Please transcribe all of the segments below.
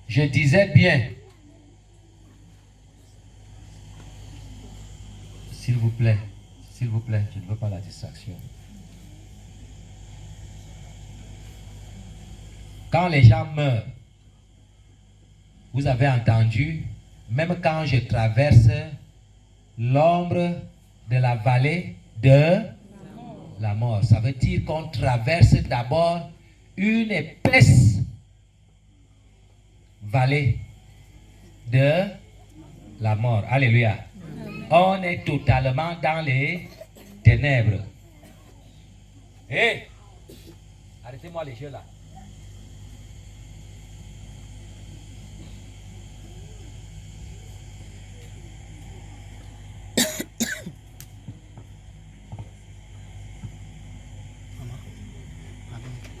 Je disais bien. S'il vous plaît, je ne veux pas la distraction. Quand les gens meurent, vous avez entendu, même quand je traverse l'ombre de la vallée de la mort, ça veut dire qu'on traverse d'abord une épaisse vallée de la mort. Alléluia. On est totalement dans les ténèbres. Hé! Arrêtez-moi les yeux là.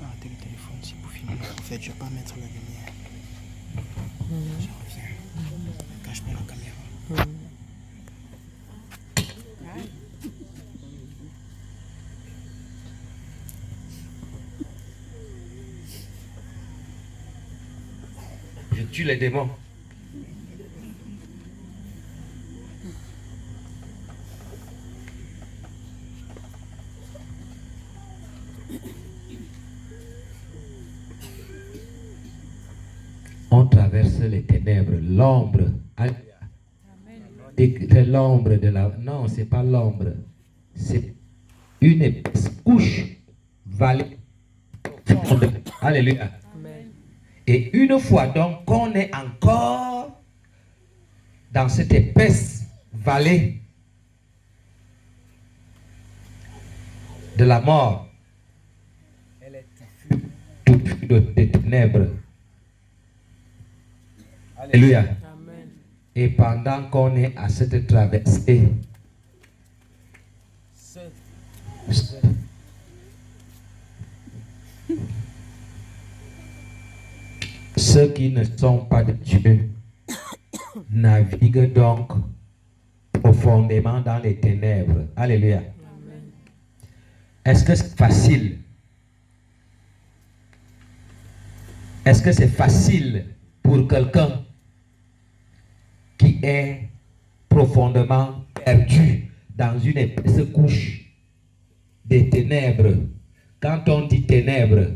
Arrêtez le téléphone si vous filmez. En fait, je ne vais pas mettre la lumière. Je reviens. Ne cache pas la caméra. Je tue les démons. On traverse les ténèbres, l'ombre. C'est l'ombre de la... Non, c'est pas l'ombre. C'est une épaisse couche vallée. Alléluia. Et une fois donc qu'on est encore dans cette épaisse vallée de la mort, elle est touffue de ténèbres. Alléluia. Amen. Et pendant qu'on est à cette traversée, ceux qui ne sont pas de Dieu naviguent donc profondément dans les ténèbres. Alléluia. Amen. Est-ce que c'est facile? Est-ce que c'est facile pour quelqu'un qui est profondément perdu dans une épaisse couche des ténèbres? Quand on dit ténèbres,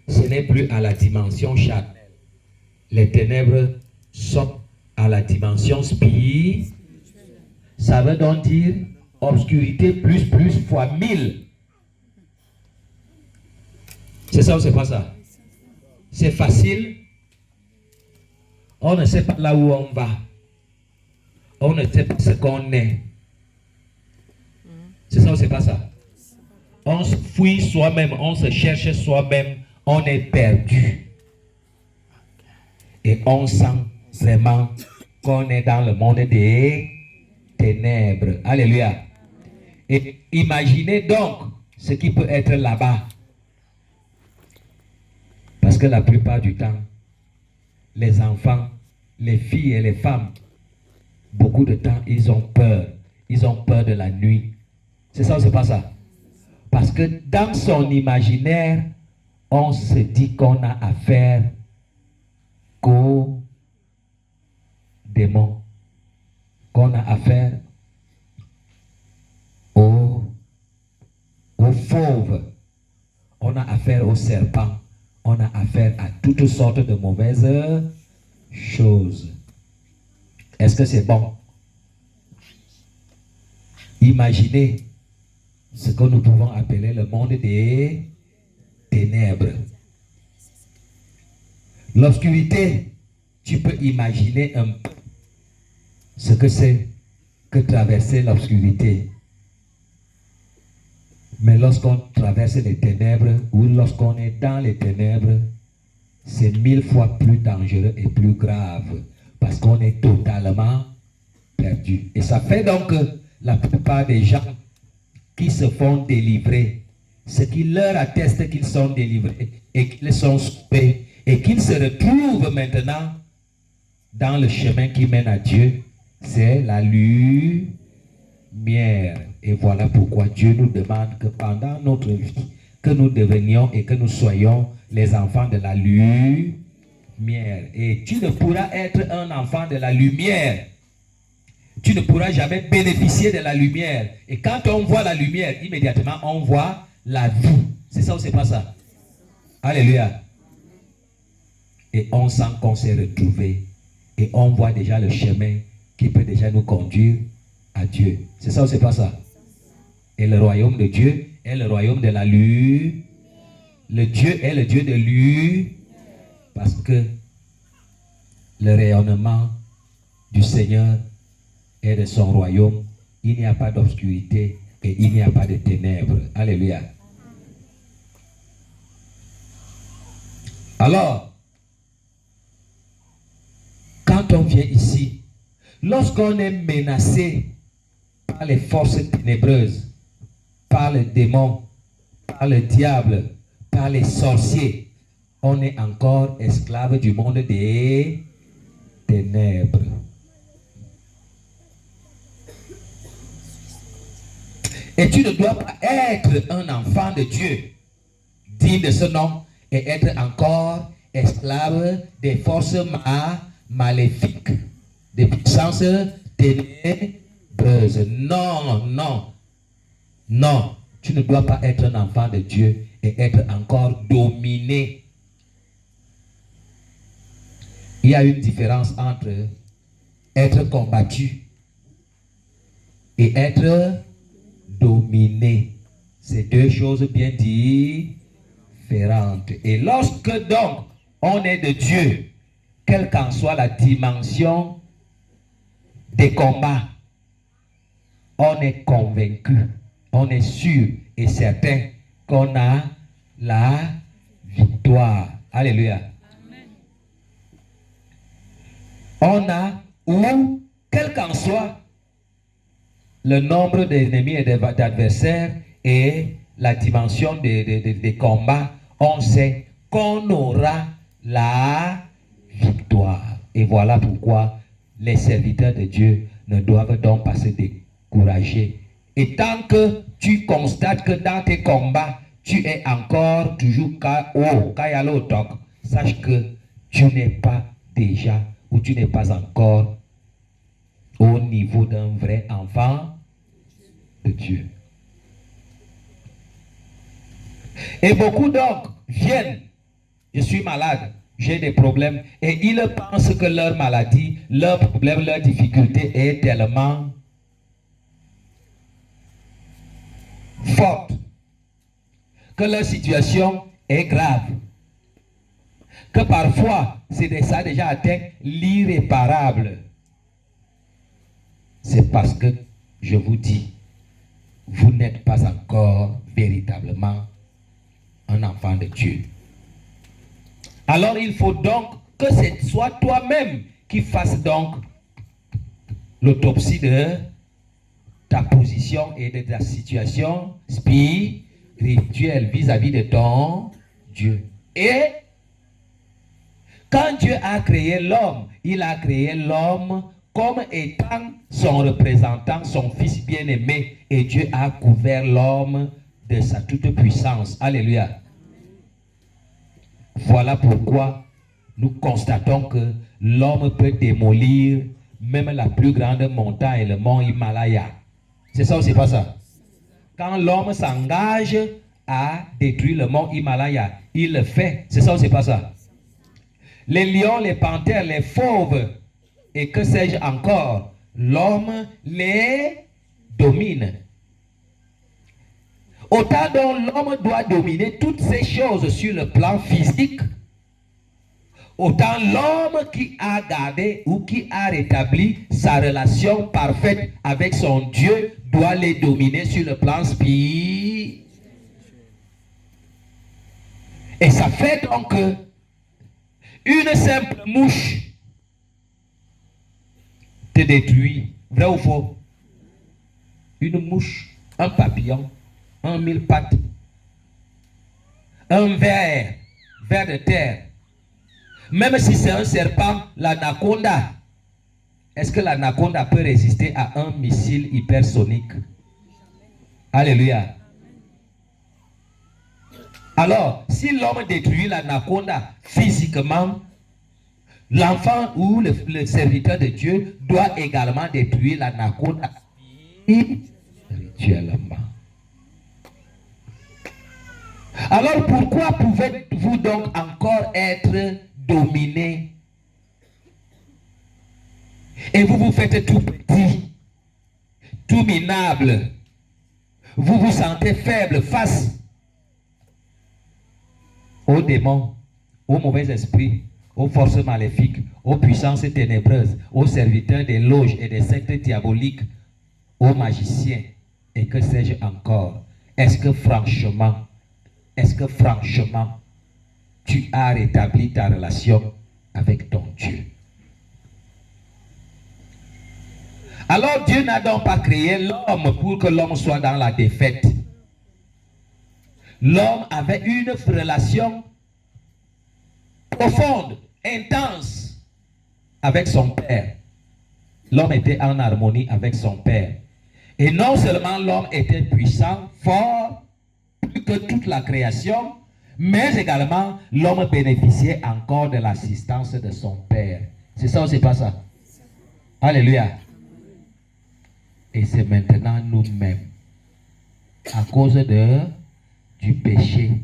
ce n'est plus à la dimension charnelle. Les ténèbres sont à la dimension spirituelle. Ça veut donc dire obscurité plus fois 1000. C'est ça ou c'est pas ça? C'est facile. On ne sait pas là où on va. On ne sait pas ce qu'on est. C'est ça ou c'est pas ça? On se fouille soi-même, on se cherche soi-même, on est perdu. Et on sent vraiment qu'on est dans le monde des ténèbres. Alléluia. Et imaginez donc ce qui peut être là-bas. Parce que la plupart du temps, les enfants, les filles et les femmes, beaucoup de temps, ils ont peur. Ils ont peur de la nuit. C'est ça ou c'est pas ça? Parce que dans son imaginaire, on se dit qu'on a affaire qu'aux démons, qu'on a affaire aux fauves, on a affaire aux serpents, on a affaire à toutes sortes de mauvaises choses. Est-ce que c'est bon? Imaginez ce que nous pouvons appeler le monde des ténèbres. L'obscurité, tu peux imaginer un peu ce que c'est que traverser l'obscurité. Mais lorsqu'on traverse les ténèbres ou lorsqu'on est dans les ténèbres, c'est 1000 fois plus dangereux et plus grave parce qu'on est totalement perdu. Et ça fait donc que la plupart des gens qui se font délivrer, ce qui leur atteste qu'ils sont délivrés et qu'ils sont sauvés et qu'ils se retrouvent maintenant dans le chemin qui mène à Dieu, c'est la lumière. Et voilà pourquoi Dieu nous demande que pendant notre vie, que nous devenions et que nous soyons les enfants de la lumière. lumière. Et tu ne pourras être un enfant de la lumière. Tu ne pourras jamais bénéficier de la lumière. Et quand on voit la lumière, immédiatement, on voit la vie. C'est ça ou c'est pas ça? Alléluia. Et on sent qu'on s'est retrouvé. Et on voit déjà le chemin qui peut déjà nous conduire à Dieu. C'est ça ou c'est pas ça? Et le royaume de Dieu est le royaume de la lumière. Le Dieu est le Dieu de lumière. Parce que le rayonnement du Seigneur et de son royaume, il n'y a pas d'obscurité et il n'y a pas de ténèbres. Alléluia. Alors, quand on vient ici, lorsqu'on est menacé par les forces ténébreuses, par les démons, par le diable, par les sorciers, on est encore esclave du monde des ténèbres. Et tu ne dois pas être un enfant de Dieu, digne de ce nom, et être encore esclave des forces maléfiques, des puissances ténébreuses. Non, non, non. Tu ne dois pas être un enfant de Dieu et être encore dominé. Il y a une différence entre être combattu et être dominé. C'est deux choses bien différentes. Et lorsque donc on est de Dieu, quelle qu'en soit la dimension des combats, on est convaincu, on est sûr et certain qu'on a la victoire. Alléluia. On a, ou quel qu'en soit le nombre d'ennemis et d'adversaires et la dimension des combats, on sait qu'on aura la victoire. Et voilà pourquoi les serviteurs de Dieu ne doivent donc pas se décourager. Et tant que tu constates que dans tes combats, tu es encore toujours KO, sache que tu n'es pas déjà ou tu n'es pas encore au niveau d'un vrai enfant de Dieu. Et beaucoup donc viennent, je suis malade, j'ai des problèmes, et ils pensent que leur maladie, leur problème, leur difficulté est tellement forte, que leur situation est grave, que parfois ça a déjà atteint l'irréparable. C'est parce que, je vous dis, vous n'êtes pas encore véritablement un enfant de Dieu. Alors il faut donc que ce soit toi-même qui fasses donc l'autopsie de ta position et de ta situation spirituelle vis-à-vis de ton Dieu. Et quand Dieu a créé l'homme, il a créé l'homme comme étant son représentant, son fils bien-aimé, et Dieu a couvert l'homme de sa toute puissance. Alléluia. Voilà pourquoi nous constatons que l'homme peut démolir même la plus grande montagne, le mont Himalaya. C'est ça ou c'est pas ça? Quand l'homme s'engage à détruire le mont Himalaya, il le fait. C'est ça ou c'est pas ça? Les lions, les panthères, les fauves, et que sais-je encore, l'homme les domine. Autant dont l'homme doit dominer toutes ces choses sur le plan physique, autant l'homme qui a gardé ou qui a rétabli sa relation parfaite avec son Dieu doit les dominer sur le plan spirituel. Et ça fait donc une simple mouche te détruit. Vrai ou faux? Une mouche, un papillon, un mille pattes, un ver de terre. Même si c'est un serpent, l'anaconda, est-ce que l'anaconda peut résister à un missile hypersonique? Alléluia. Alors, si l'homme détruit l'anaconda physiquement, L'enfant ou le serviteur de Dieu doit également détruire la nakona spirituellement. Alors pourquoi pouvez-vous donc encore être dominé? Et vous vous faites tout petit, tout minable. Vous vous sentez faible face aux démons, aux mauvais esprits, aux forces maléfiques, aux puissances ténébreuses, aux serviteurs des loges et des sectes diaboliques, aux magiciens, et que sais-je encore. Est-ce que franchement, tu as rétabli ta relation avec ton Dieu? Alors Dieu n'a donc pas créé l'homme pour que l'homme soit dans la défaite. L'homme avait une relation profonde, intense avec son Père. L'homme était en harmonie avec son Père. Et non seulement l'homme était puissant, fort, plus que toute la création, mais également l'homme bénéficiait encore de l'assistance de son Père. C'est ça ou c'est pas ça? Alléluia. Et c'est maintenant nous-mêmes, à cause du péché,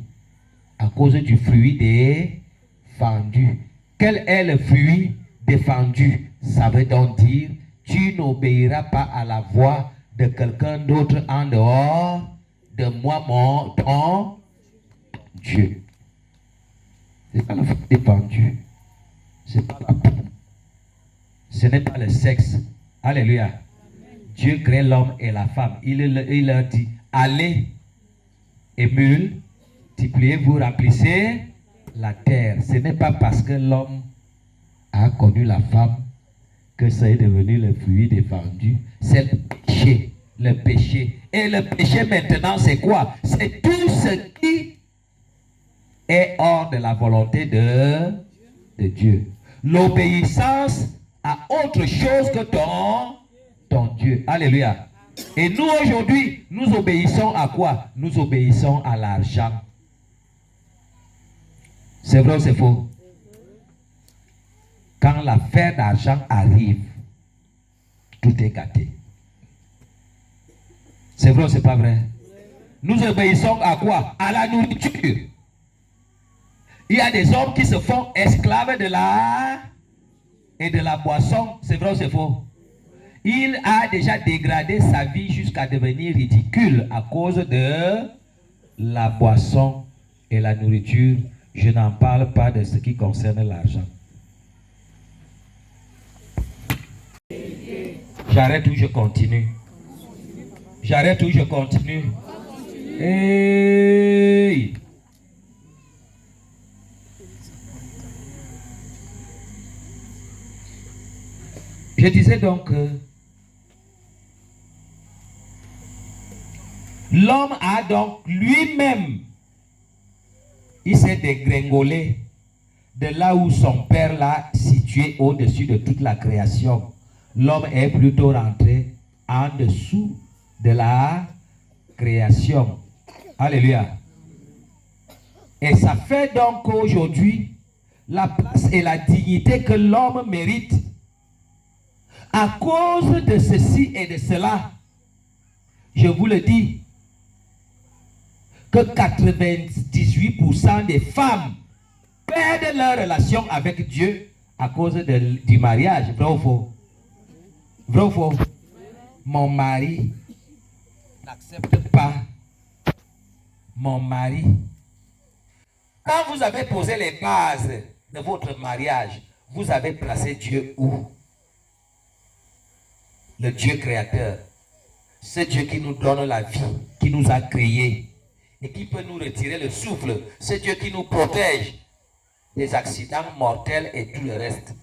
à cause du fruit défendu. Quel est le fruit défendu? Ça veut donc dire, tu n'obéiras pas à la voix de quelqu'un d'autre en dehors de moi, ton Dieu. Ce n'est pas le fruit défendu. Ce n'est pas la peau. Ce n'est pas le sexe. Alléluia. Dieu crée l'homme et la femme. Il leur dit, allez et multipliez-vous, remplissez la terre. Ce n'est pas parce que l'homme a connu la femme que ça est devenu le fruit défendu. C'est le péché. Le péché. Et le péché maintenant, c'est quoi? C'est tout ce qui est hors de la volonté de Dieu. L'obéissance à autre chose que ton Dieu. Alléluia. Et nous aujourd'hui, nous obéissons à quoi? Nous obéissons à l'argent. C'est vrai ou c'est faux? Quand l'affaire d'argent arrive, tout est gâté. C'est vrai ou c'est pas vrai? Nous obéissons à quoi? À la nourriture. Il y a des hommes qui se font esclaves de la boisson. C'est vrai ou c'est faux? Il a déjà dégradé sa vie jusqu'à devenir ridicule à cause de la boisson et la nourriture. Je n'en parle pas de ce qui concerne l'argent. J'arrête ou je continue? J'arrête ou je continue? Hey! Je disais donc que l'homme a donc lui-même, il s'est dégringolé de là où son père l'a situé au-dessus de toute la création. L'homme est plutôt rentré en dessous de la création. Alléluia. Et ça fait donc qu'aujourd'hui, la place et la dignité que l'homme mérite, à cause de ceci et de cela, je vous le dis, que 98% des femmes perdent leur relation avec Dieu à cause du mariage. Vrai ou faux? Vrai ou faux? Mon mari n'accepte pas. Mon mari. Quand vous avez posé les bases de votre mariage, vous avez placé Dieu où? Le Dieu créateur. Ce Dieu qui nous donne la vie, qui nous a créés et qui peut nous retirer le souffle. Ce Dieu qui nous protège des accidents mortels et tout le reste.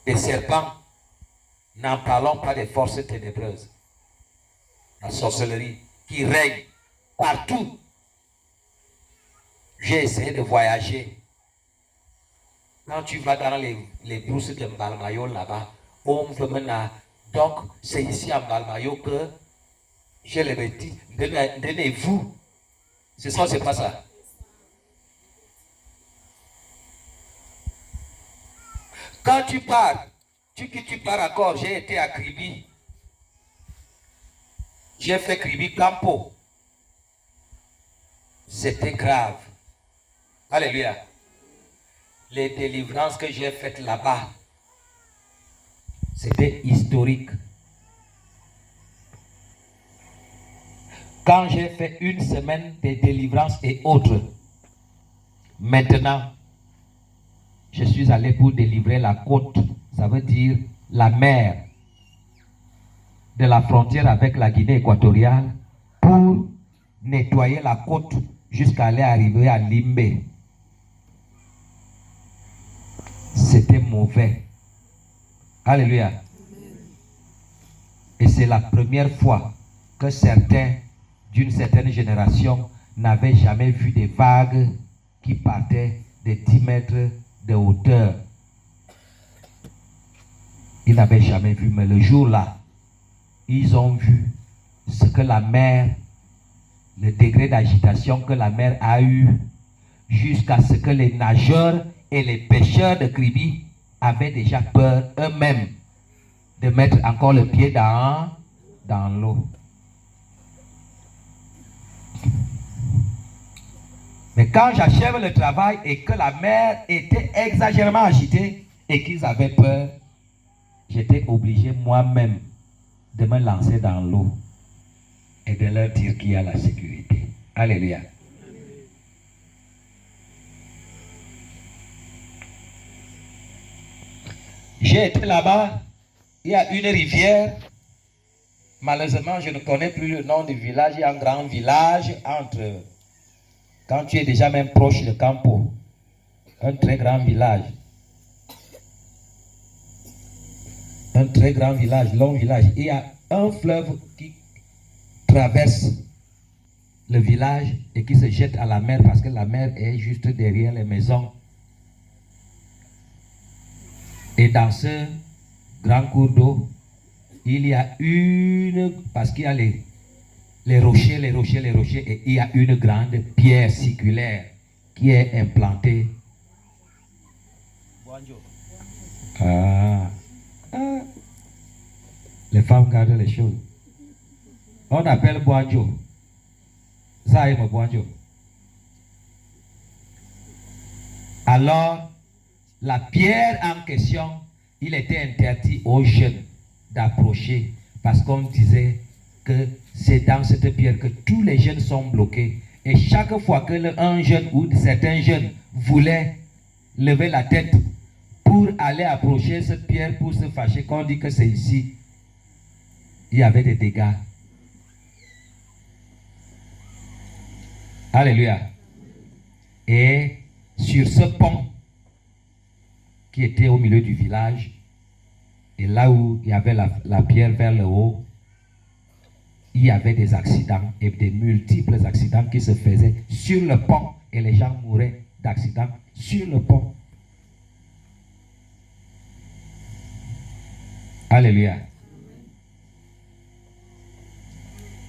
Les serpents, n'en parlons pas des forces ténébreuses. La sorcellerie qui règne partout. J'ai essayé de voyager. Quand tu vas dans les brousses de Mbalmayo là-bas, on me mena. Donc, c'est ici à Mbalmayo que je l'ai dit, donnez-vous. C'est ça, c'est pas ça. Quand tu pars, tu pars encore, j'ai été à Kribi. J'ai fait Kribi Campo. C'était grave. Alléluia. Les délivrances que j'ai faites là-bas, c'était historique. Quand j'ai fait une semaine de délivrance et autres, maintenant, je suis allé pour délivrer la côte, ça veut dire la mer de la frontière avec la Guinée équatoriale, pour nettoyer la côte jusqu'à aller arriver à Limbe. C'était mauvais. Alléluia. Et c'est la première fois que certains d'une certaine génération n'avaient jamais vu des vagues qui partaient de 10 mètres de hauteur. Ils n'avaient jamais vu, mais le jour-là, ils ont vu ce que la mer, le degré d'agitation que la mer a eu, jusqu'à ce que les nageurs et les pêcheurs de Kribi avaient déjà peur eux-mêmes de mettre encore le pied dans l'eau. Mais quand j'achève le travail et que la mer était exagérément agitée et qu'ils avaient peur, j'étais obligé moi-même de me lancer dans l'eau et de leur dire qu'il y a la sécurité. Alléluia. J'ai été là-bas, il y a une rivière. Malheureusement, je ne connais plus le nom du village. Il y a un grand village entre, quand tu es déjà même proche de Campo, un très grand village. Un très grand village, long village. Il y a un fleuve qui traverse le village et qui se jette à la mer parce que la mer est juste derrière les maisons. Et dans ce grand cours d'eau, il y a parce qu'il y a les rochers, et il y a une grande pierre circulaire qui est implantée. Les femmes gardent les choses. On appelle Boanjo. Ça est mon Boanjo. Alors, la pierre en question, il était interdit aux jeunes d'approcher parce qu'on disait que c'est dans cette pierre que tous les jeunes sont bloqués. Et chaque fois que un jeune ou certains jeunes voulaient lever la tête pour aller approcher cette pierre pour se fâcher, qu'on dit que c'est ici, il y avait des dégâts. Alléluia. Et sur ce pont qui était au milieu du village, et là où il y avait la pierre vers le haut, il y avait des accidents et des multiples accidents qui se faisaient sur le pont et les gens mouraient d'accidents sur le pont. Alléluia.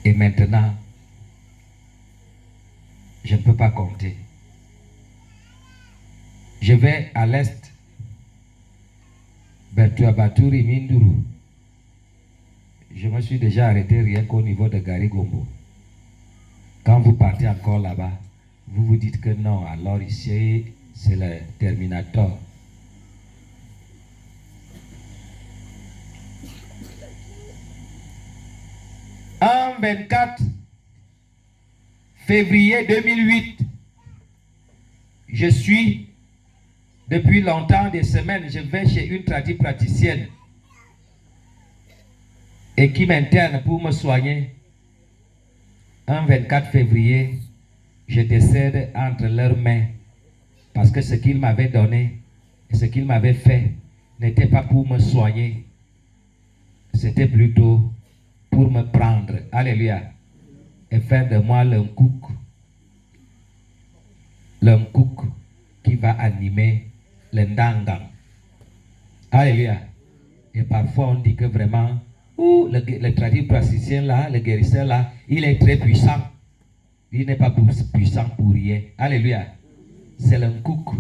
Et maintenant, je ne peux pas compter. Je vais à l'est, Bertuabaturi, Minduru. Je me suis déjà arrêté rien qu'au niveau de Garigombo. Quand vous partez encore là-bas, vous vous dites que non, alors ici, c'est le Terminator. En 24 février 2008, je suis, depuis longtemps, des semaines, je vais chez une praticienne et qui m'interne pour me soigner. Un 24 février, je décède entre leurs mains parce que ce qu'ils m'avaient donné et ce qu'ils m'avaient fait n'était pas pour me soigner, c'était plutôt pour me prendre. Alléluia. Et faire de moi l'unkouk qui va animer le ndangam. Alléluia. Et parfois on dit que vraiment, le praticien là, le guérisseur là, il est très puissant. Il n'est pas puissant pour rien. Alléluia. C'est l'unkouk.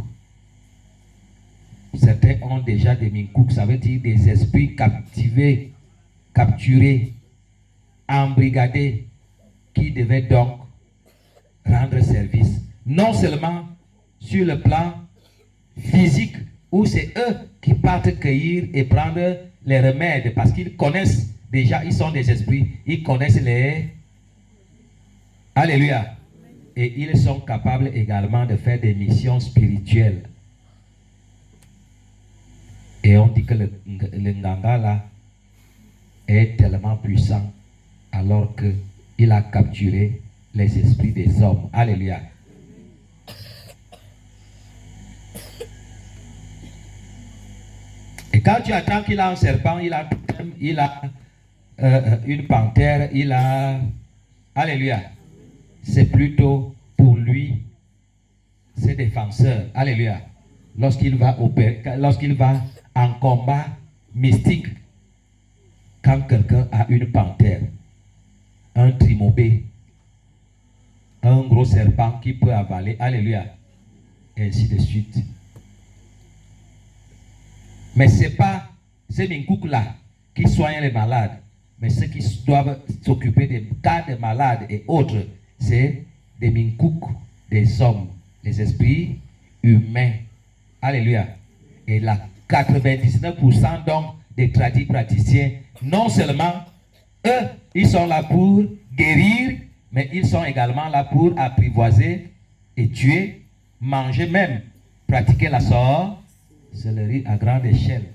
certains ont déjà des minkouk, ça veut dire des esprits captivés, capturés, embrigadés, qui devaient donc rendre service. Non seulement sur le plan physique, où c'est eux qui partent cueillir et prendre les remèdes, parce qu'ils connaissent déjà, ils sont des esprits, ils connaissent les... Alléluia. Et ils sont capables également de faire des missions spirituelles. Et on dit que le Nganga là est tellement puissant alors qu'il a capturé les esprits des hommes. Alléluia. Et quand tu attends qu'il a un serpent, il a une panthère, il a... Alléluia. C'est plutôt pour lui, ses défenseurs. Alléluia. Lorsqu'il va en combat mystique, quand quelqu'un a une panthère, un trimobé, un gros serpent qui peut avaler, alléluia, et ainsi de suite. Mais ce n'est pas ces minkouk-là qui soignent les malades, mais ceux qui doivent s'occuper des cas de malades et autres, c'est des minkouk, des hommes, les esprits humains. Alléluia. Et là, 99% donc des tradis praticiens, non seulement eux, ils sont là pour guérir, mais ils sont également là pour apprivoiser et tuer, manger même, pratiquer la sorcellerie à grande échelle.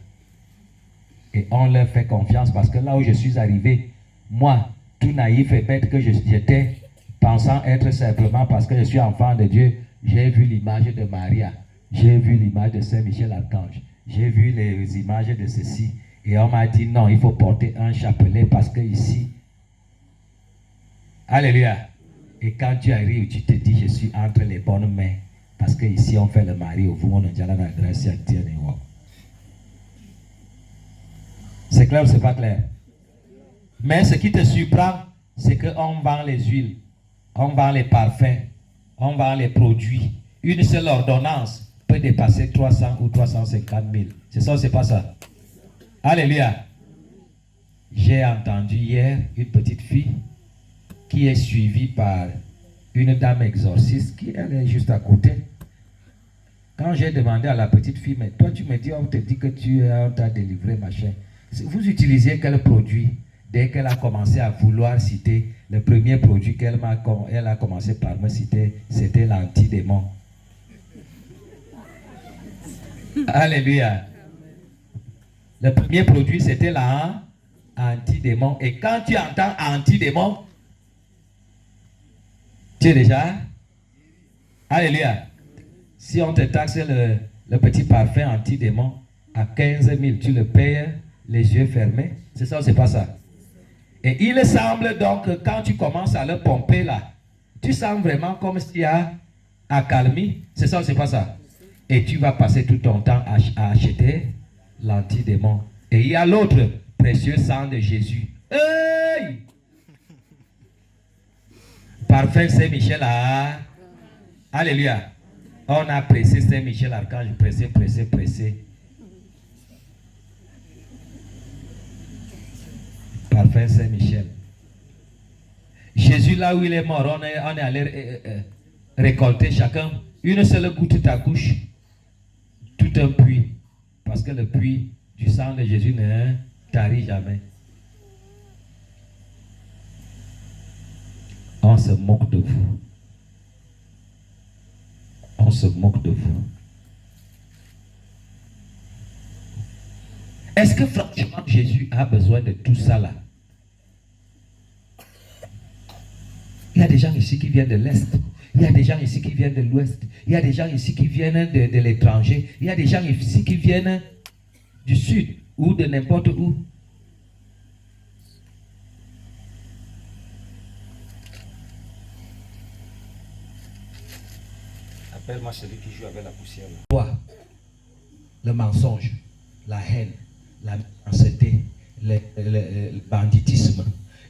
Et on leur fait confiance parce que là où je suis arrivé, moi, tout naïf et bête que j'étais, pensant être simplement parce que je suis enfant de Dieu, j'ai vu l'image de Maria, j'ai vu l'image de Saint Michel Archange, j'ai vu les images de ceci. Et on m'a dit non, il faut porter un chapelet parce que ici, alléluia. Et quand tu arrives, tu te dis, je suis entre les bonnes mains. Parce que ici, on fait le mari au vous, on a déjà la grâce à Dieu. C'est clair ou c'est pas clair? Mais ce qui te surprend, c'est qu'on vend les huiles, on vend les parfums, on vend les produits. Une seule ordonnance peut dépasser 300 ou 350 000. C'est ça ou c'est pas ça? Alléluia. J'ai entendu hier une petite fille qui est suivie par une dame exorciste qui elle est juste à côté. Quand j'ai demandé à la petite fille, mais toi tu me dis, on te dit que on t'a délivré, machin. Vous utilisez quel produit? Dès qu'elle a commencé à vouloir citer, le premier produit elle a commencé par me citer, c'était l'antidémon. Alléluia. Le premier produit, c'était l'antidémon. Et quand tu entends antidémon, tu es déjà... Alléluia. Si on te taxe le petit parfum anti-démon à 15 000, tu le payes les yeux fermés. C'est ça ou c'est pas ça? Et il semble donc que quand tu commences à le pomper là, tu sens vraiment comme s'il y a accalmie. C'est ça ou c'est pas ça? Et tu vas passer tout ton temps à acheter l'anti-démon. Et il y a l'autre précieux sang de Jésus. Hey! Parfum Saint-Michel là. Alléluia. On a pressé Saint-Michel Archange, pressé. Parfum Saint-Michel. Jésus, là où il est mort, on est allé récolter chacun une seule goutte d'accouche, tout un puits. Parce que le puits du sang de Jésus ne tarit jamais. On se moque de vous. On se moque de vous. Est-ce que franchement Jésus a besoin de tout ça là? Il y a des gens ici qui viennent de l'Est. Il y a des gens ici qui viennent de l'Ouest. Il y a des gens ici qui viennent de l'étranger. Il y a des gens ici qui viennent du Sud ou de n'importe où. Appelle-moi celui qui joue avec la poussière. Toi, le mensonge, la haine, la méchanceté, le banditisme,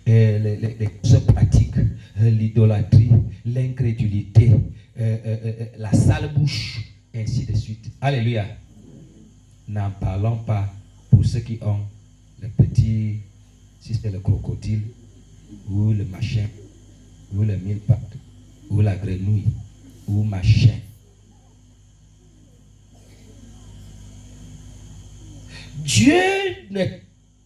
les choses pratiques, l'idolâtrie, l'incrédulité, la sale bouche, ainsi de suite. Alléluia. N'en parlons pas pour ceux qui ont le petit, si c'est le crocodile, ou le machin, ou le mille pattes, ou la grenouille, ou machin. Dieu ne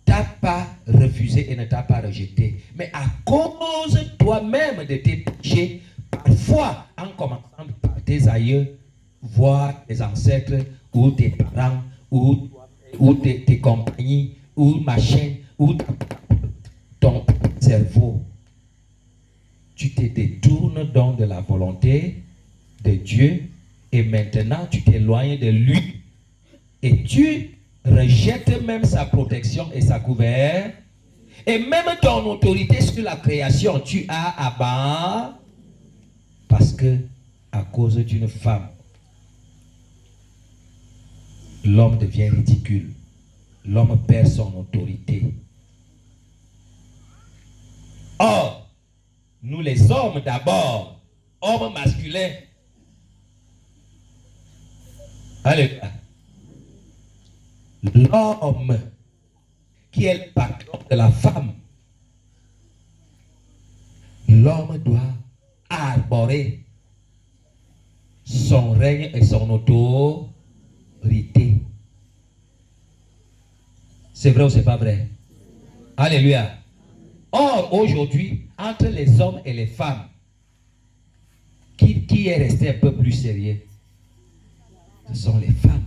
t'a pas refusé et ne t'a pas rejeté, mais à cause toi-même de tes péchés, parfois en commençant par tes aïeux, voire tes ancêtres, ou tes parents, ou tes compagnies, ou machin, ou ton cerveau, tu te détournes donc de la volonté de Dieu et maintenant tu t'éloignes de lui et tu rejettes même sa protection et sa couverture et même ton autorité sur la création tu as abat parce que à cause d'une femme l'homme devient ridicule, l'homme perd son autorité. Or nous les hommes d'abord, hommes masculins, alléluia, l'homme qui est le patron de la femme, l'homme doit arborer son règne et son autorité. C'est vrai ou c'est pas vrai? Alléluia. Or, aujourd'hui, entre les hommes et les femmes, qui est resté un peu plus sérieux? Ce sont les femmes.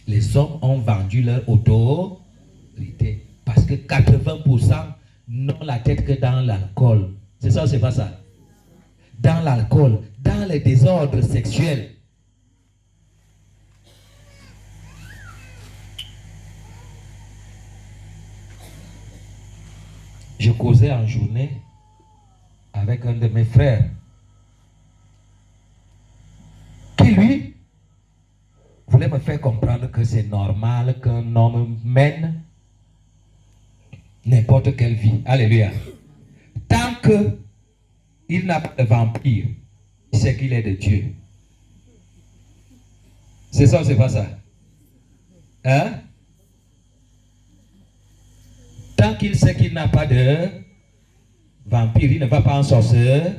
Les hommes ont vendu leur autorité. Parce que 80% n'ont la tête que dans l'alcool. C'est ça ou c'est pas ça? Dans l'alcool, dans les désordres sexuels. Je causais en journée avec un de mes frères qui lui voulait me faire comprendre que c'est normal qu'un homme mène n'importe quelle vie. Alléluia. Tant que il n'a pas de vampire, il sait qu'il est de Dieu. C'est ça ou c'est pas ça? Hein? Tant qu'il sait qu'il n'a pas de vampire, il ne va pas en sorcière,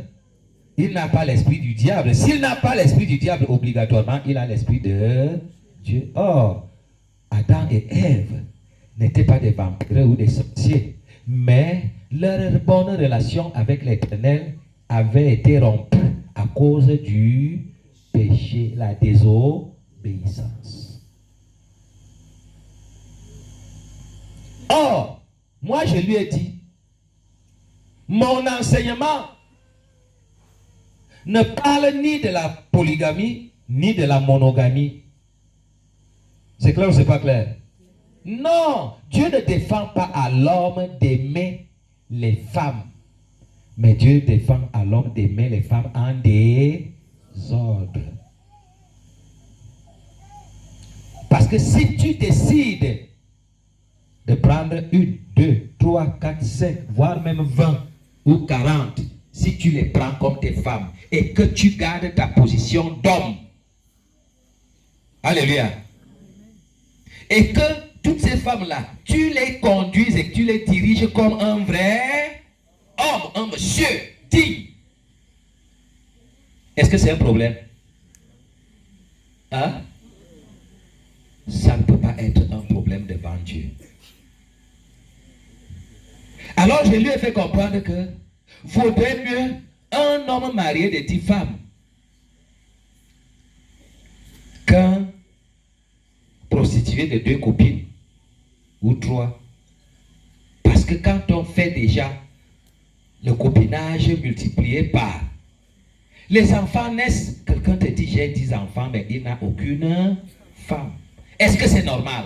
il n'a pas l'esprit du diable. S'il n'a pas l'esprit du diable, obligatoirement, il a l'esprit de Dieu. Or, Adam et Ève n'étaient pas des vampires ou des sorciers, mais leur bonne relation avec l'Éternel avait été rompue à cause du péché, la désobéissance. Or, moi je lui ai dit, mon enseignement ne parle ni de la polygamie, ni de la monogamie. C'est clair ou c'est pas clair? Non, Dieu ne défend pas à l'homme d'aimer les femmes. Mais Dieu défend à l'homme d'aimer les femmes en désordre. Parce que si tu décides de prendre 1, 2, 3, 4, 5, voire même 20 ou 40, si tu les prends comme tes femmes et que tu gardes ta position d'homme, alléluia, et que toutes ces femmes-là, tu les conduises et tu les diriges comme un vrai homme, un monsieur digne, est-ce que c'est un problème? Hein? Ça ne peut pas être un problème devant Dieu. Alors je lui ai fait comprendre que vaudrait mieux un homme marié de 10 femmes qu'un prostitué de 2 copines ou 3. Parce que quand on fait déjà le copinage multiplié par les enfants naissent, quelqu'un te dit j'ai 10 enfants mais il n'a aucune femme. Est-ce que c'est normal?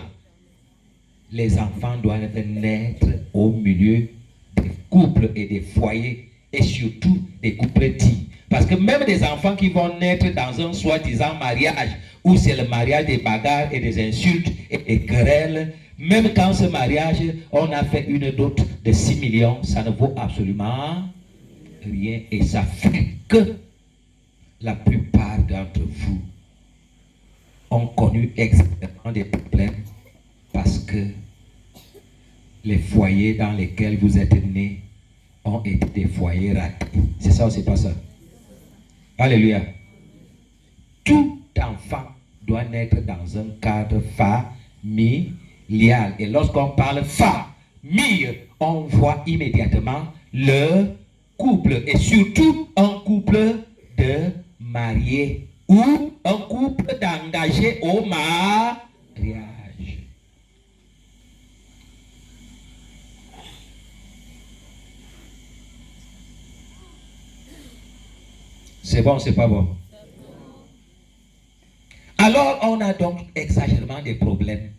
Les enfants doivent naître au milieu des couples et des foyers et surtout des couples dignes. Parce que même des enfants qui vont naître dans un soi-disant mariage où c'est le mariage des bagarres et des insultes et des querelles, même quand ce mariage, on a fait une dot de 6 millions, ça ne vaut absolument rien. Et ça fait que la plupart d'entre vous ont connu exactement des problèmes parce que les foyers dans lesquels vous êtes nés ont été des foyers ratés. C'est ça ou c'est pas ça? Alléluia. Tout enfant doit naître dans un cadre familial. Et lorsqu'on parle famille, on voit immédiatement le couple. Et surtout un couple de mariés ou un couple d'engagés au mariage. C'est bon, c'est pas bon. Alors, on a donc exagérément des problèmes,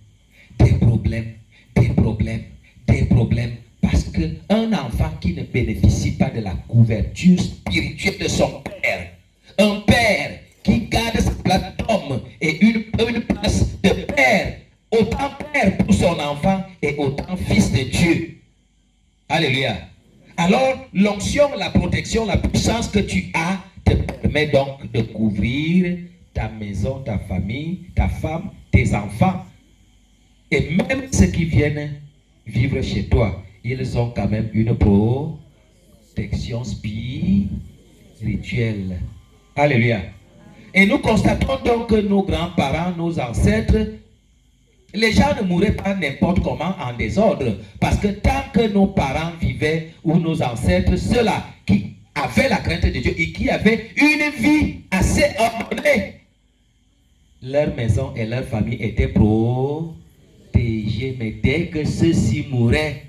parce qu'un enfant qui ne bénéficie pas de la couverture spirituelle de son père, un père qui garde sa place d'homme et une place de père, autant père pour son enfant et autant fils de Dieu. Alléluia. Alors, l'onction, la protection, la puissance que tu as te permet donc de couvrir ta maison, ta famille, ta femme, tes enfants. Et même ceux qui viennent vivre chez toi, ils ont quand même une protection spirituelle. Alléluia. Et nous constatons donc que nos grands-parents, nos ancêtres, les gens ne mouraient pas n'importe comment en désordre. Parce que tant que nos parents vivaient ou nos ancêtres, ceux-là qui avaient la crainte de Dieu et qui avaient une vie assez ordonnée, leur maison et leur famille étaient protégées. Mais dès que ceux-ci mouraient,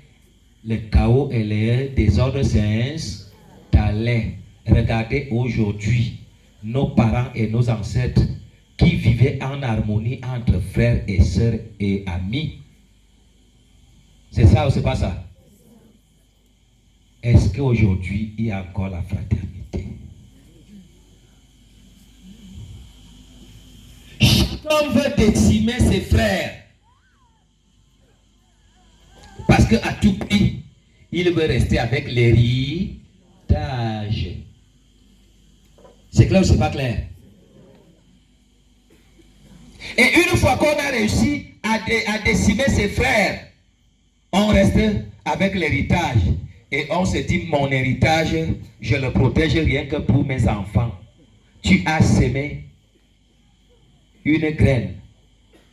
le chaos et le désordre s'installaient. Regardez aujourd'hui nos parents et nos ancêtres qui vivaient en harmonie entre frères et sœurs et amis. C'est ça ou c'est pas ça? Est-ce qu'aujourd'hui il y a encore la fraternité? Chacun veut décimer ses frères parce qu'à tout prix il veut rester avec l'héritage. C'est clair ou c'est pas clair? Et une fois qu'on a réussi à décimer ses frères, on reste avec l'héritage. Et on se dit, mon héritage, je le protège rien que pour mes enfants. Tu as semé une graine.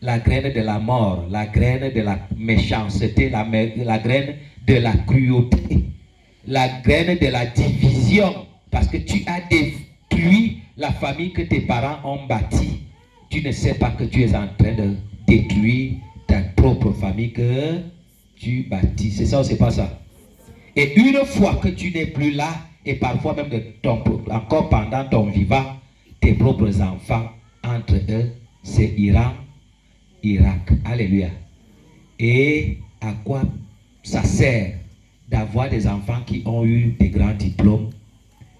La graine de la mort, la graine de la méchanceté, la graine de la cruauté, la graine de la division. Parce que tu as détruit la famille que tes parents ont bâtie. Tu ne sais pas que tu es en train de détruire ta propre famille que tu bâtis. C'est ça ou c'est pas ça? Et une fois que tu n'es plus là, et parfois même encore pendant ton vivant, tes propres enfants, entre eux, c'est Iran, Irak. Alléluia. Et à quoi ça sert d'avoir des enfants qui ont eu des grands diplômes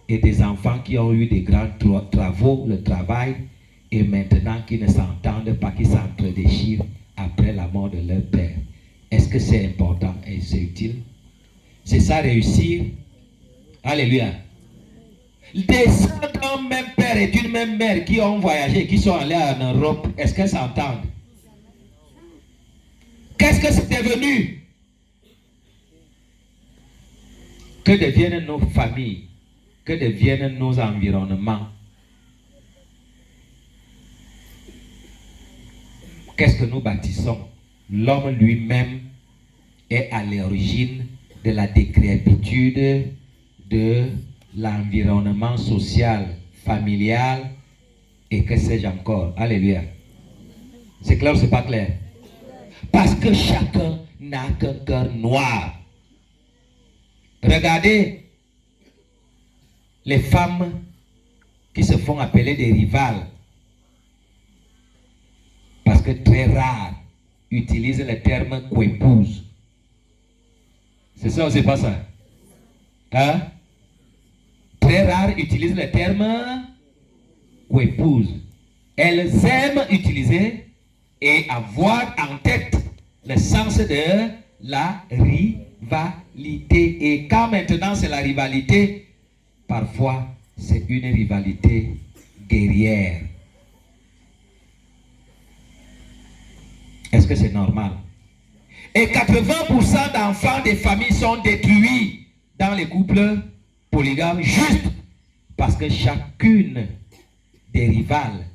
et des enfants qui ont eu des grands travaux, le travail, et maintenant qui ne s'entendent pas, qui s'entre-déchirent après la mort de leur père? Est-ce que c'est important et c'est utile? C'est ça réussir? Alléluia. Des sœurs d'un même père et d'une même mère qui ont voyagé, qui sont allés en Europe, est-ce qu'elles s'entendent? Qu'est-ce que c'est devenu? Que deviennent nos familles? Que deviennent nos environnements? Qu'est-ce que nous bâtissons? L'homme lui-même est à l'origine de la décrépitude de l'environnement social, familial et que sais-je encore. Alléluia. C'est clair ou c'est pas clair? Parce que chacun n'a qu'un cœur noir. Regardez les femmes qui se font appeler des rivales. Parce que très rare utilisent le terme coépouse. C'est ça ou c'est pas ça? Hein? Très rare utilisent le terme coépouse. Elles aiment utiliser et avoir en tête le sens de la rivalité. Et quand maintenant c'est la rivalité, parfois c'est une rivalité guerrière. Est-ce que c'est normal? Et 80% d'enfants des familles sont détruits dans les couples polygames juste parce que chacune des rivales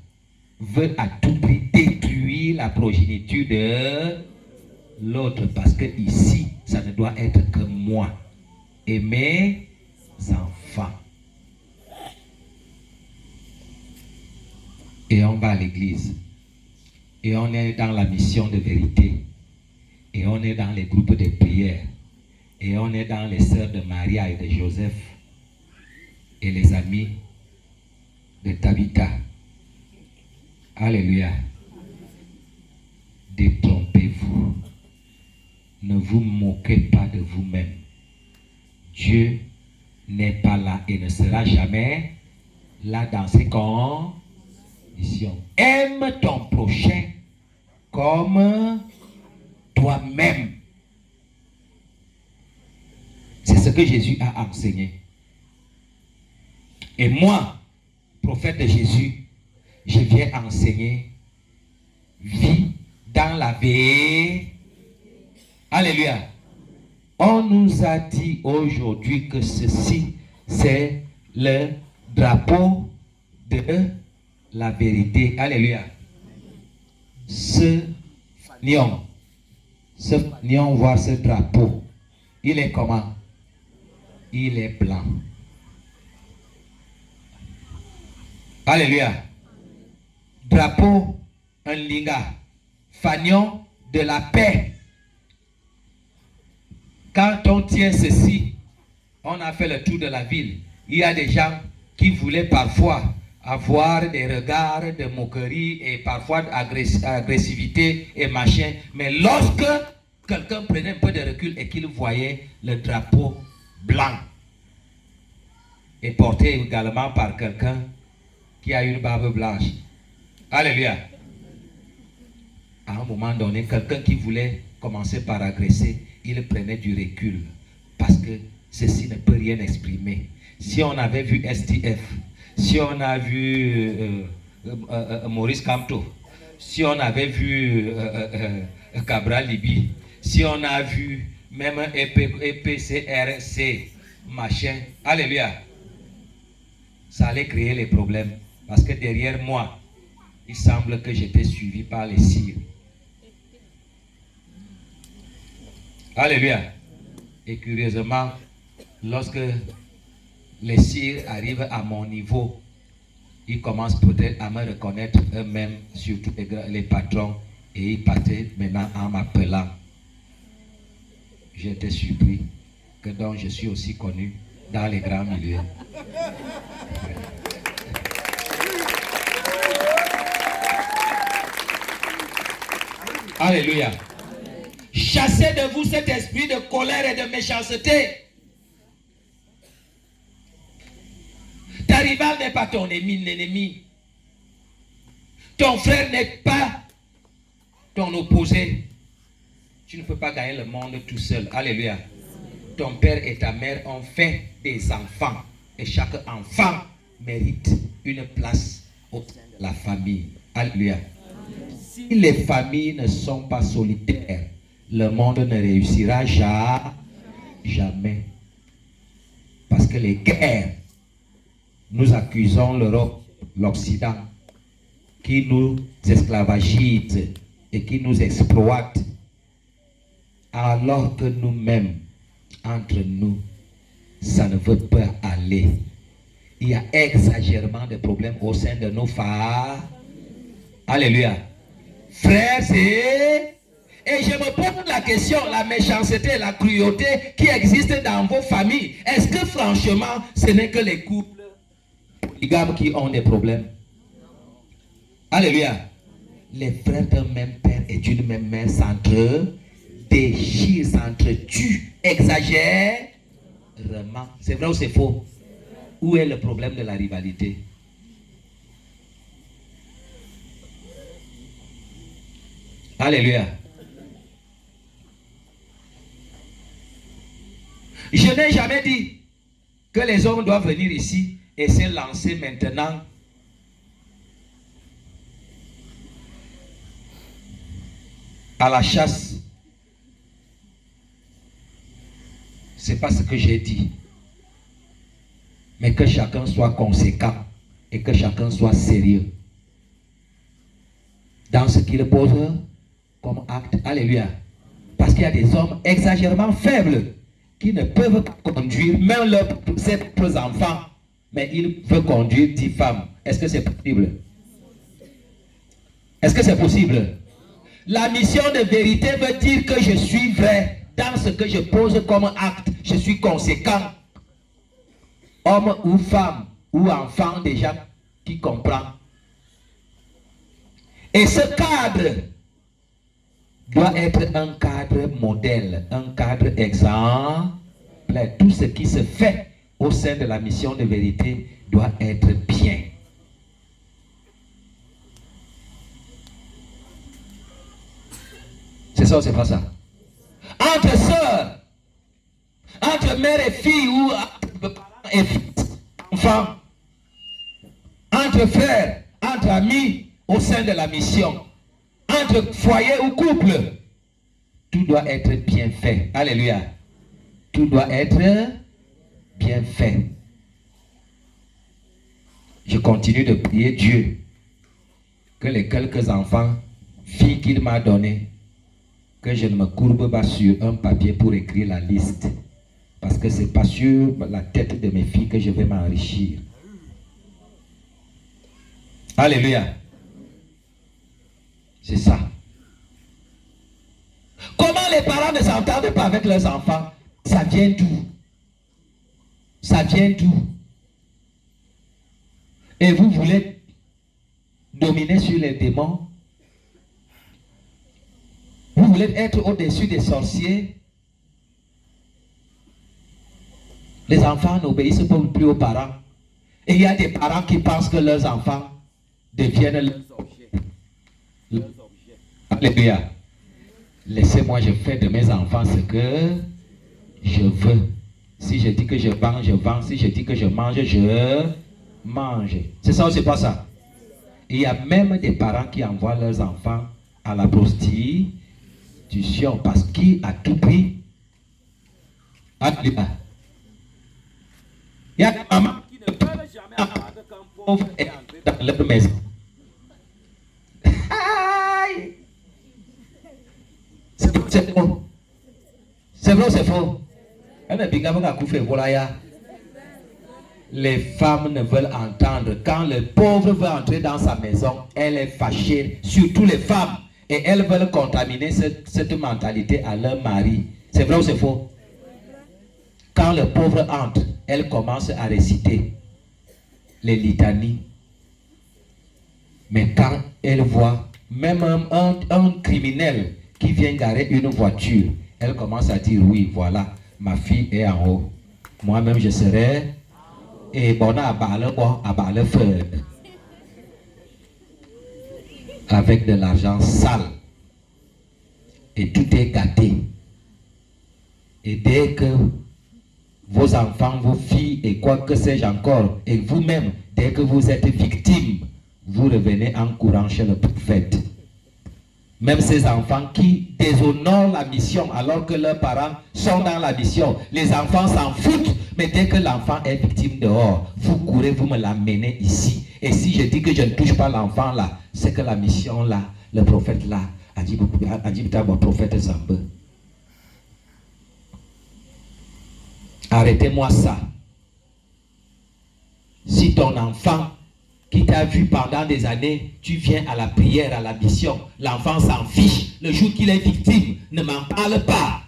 veut à tout prix détruire la progéniture de l'autre. Parce que ici, ça ne doit être que moi et mes enfants. Et on va à l'église. Et on est dans la mission de vérité. Et on est dans les groupes de prière. Et on est dans les sœurs de Maria et de Joseph. Et les amis de Tabitha. Alléluia. Détrompez-vous. Ne vous moquez pas de vous-même. Dieu n'est pas là et ne sera jamais là dans ces conditions. Aime ton prochain comme toi-même. C'est ce que Jésus a enseigné. Et moi, prophète de Jésus, je viens enseigner vie dans la vie. Alléluia. On nous a dit aujourd'hui que ceci, c'est le drapeau de la vérité. Alléluia. Ce nion, voit ce drapeau. Il est comment? Il est blanc. Alléluia. Drapeau, un linga. Fanion de la paix. Quand on tient ceci, on a fait le tour de la ville. Il y a des gens qui voulaient parfois avoir des regards de moquerie et parfois d'agressivité et machin. Mais lorsque quelqu'un prenait un peu de recul et qu'il voyait le drapeau blanc et porté également par quelqu'un qui a une barbe blanche. Alléluia. À un moment donné, quelqu'un qui voulait commencer par agresser, il prenait du recul parce que ceci ne peut rien exprimer. Si on avait vu STF, si on a vu Maurice Kamto, si on avait vu Cabral Libi, si on a vu même EPCRC, machin, alléluia, ça allait créer les problèmes. Parce que derrière moi, il semble que j'étais suivi par les sires. Alléluia. Et curieusement, lorsque les sires arrivent à mon niveau, ils commencent peut-être à me reconnaître eux-mêmes, surtout les patrons, et ils partaient maintenant en m'appelant. J'étais surpris que donc je suis aussi connu dans les grands milieux. Alléluia. Chassez de vous cet esprit de colère et de méchanceté. Ta rivale n'est pas ton ennemi. Ton frère n'est pas ton opposé. Tu ne peux pas gagner le monde tout seul. Alléluia. Ton père et ta mère ont fait des enfants. Et chaque enfant mérite une place au sein de la famille. Alléluia. Si les familles ne sont pas solitaires, le monde ne réussira jamais. Parce que les guerres, nous accusons l'Europe, l'Occident, qui nous esclavagise et qui nous exploite, alors que nous-mêmes, entre nous, ça ne veut pas aller. Il y a exagérément de problèmes au sein de nos familles. Alléluia. Frères, et je me pose la question, la méchanceté, la cruauté qui existe dans vos familles, est-ce que franchement, ce n'est que les couples polygames qui ont des problèmes? Alléluia. Les frères d'un même père et d'une même mère s'entre-déchirent, s'entretuent, exagèrent. C'est vrai ou c'est faux? Où est le problème de la rivalité? Alléluia. Je n'ai jamais dit que les hommes doivent venir ici et se lancer maintenant à la chasse, c'est pas ce que j'ai dit. Mais que chacun soit conséquent et que chacun soit sérieux dans ce qu'il pose comme acte. Alléluia. Parce qu'il y a des hommes exagérément faibles qui ne peuvent pas conduire même ses propres enfants, mais ils veulent conduire 10 femmes. Est-ce que c'est possible? Est-ce que c'est possible? La mission de vérité veut dire que je suis vrai dans ce que je pose comme acte. Je suis conséquent. Homme ou femme ou enfant déjà qui comprend. Et ce cadre doit être un cadre modèle, un cadre exemplaire. Tout ce qui se fait au sein de la mission de vérité doit être bien. C'est ça ou c'est pas ça? Entre sœurs, entre mère et fille ou parents et fils, enfants, entre frères, entre amis au sein de la mission, entre foyer ou couple, tout doit être bien fait. Alléluia. Tout doit être bien fait. Je continue de prier Dieu que les quelques enfants, filles qu'il m'a donnés, que je ne me courbe pas sur un papier pour écrire la liste. Parce que ce n'est pas sur la tête de mes filles que je vais m'enrichir. Alléluia. C'est ça. Comment les parents ne s'entendent pas avec leurs enfants? Ça vient d'où? Ça vient d'où? Et vous voulez dominer sur les démons? Vous voulez être au-dessus des sorciers? Les enfants n'obéissent pas plus aux parents. Et il y a des parents qui pensent que leurs enfants deviennent leurs objets. Alléluia. Laissez-moi, je fais de mes enfants ce que je veux. Si je dis que je vends, je vends. Si je dis que je mange, je mange. C'est ça ou c'est pas ça? Il y a même des parents qui envoient leurs enfants à la prostitution parce qu'il a tout pris. Alléluia. Il y a des mamans qui ne peuvent jamais entendre qu'un pauvre est entré dans leur maison. C'est faux. C'est vrai ou c'est faux? Les femmes ne veulent entendre. Quand le pauvre veut entrer dans sa maison, elle est fâchée, surtout les femmes. Et elles veulent contaminer cette mentalité à leur mari. C'est vrai ou c'est faux? Quand le pauvre entre, elle commence à réciter les litanies. Mais quand elle voit même un criminel qui vient garer une voiture, elle commence à dire oui, voilà, ma fille est en haut. Moi-même, je serai. Et bon, à le feu. Avec de l'argent sale. Et tout est gâté. Et dès que vos enfants, vos filles et quoi que sais-je encore, et vous-même, dès que vous êtes victime, vous revenez en courant chez le prophète. Même ces enfants qui déshonorent la mission alors que leurs parents sont dans la mission, les enfants s'en foutent, mais dès que l'enfant est victime dehors, vous courez, vous me l'amenez ici. Et si je dis que je ne touche pas l'enfant là, c'est que la mission là, le prophète là, a dit le prophète Zambe. Arrêtez-moi ça. Si ton enfant qui t'a vu pendant des années, tu viens à la prière, à la mission, l'enfant s'en fiche. Le jour qu'il est victime, ne m'en parle pas.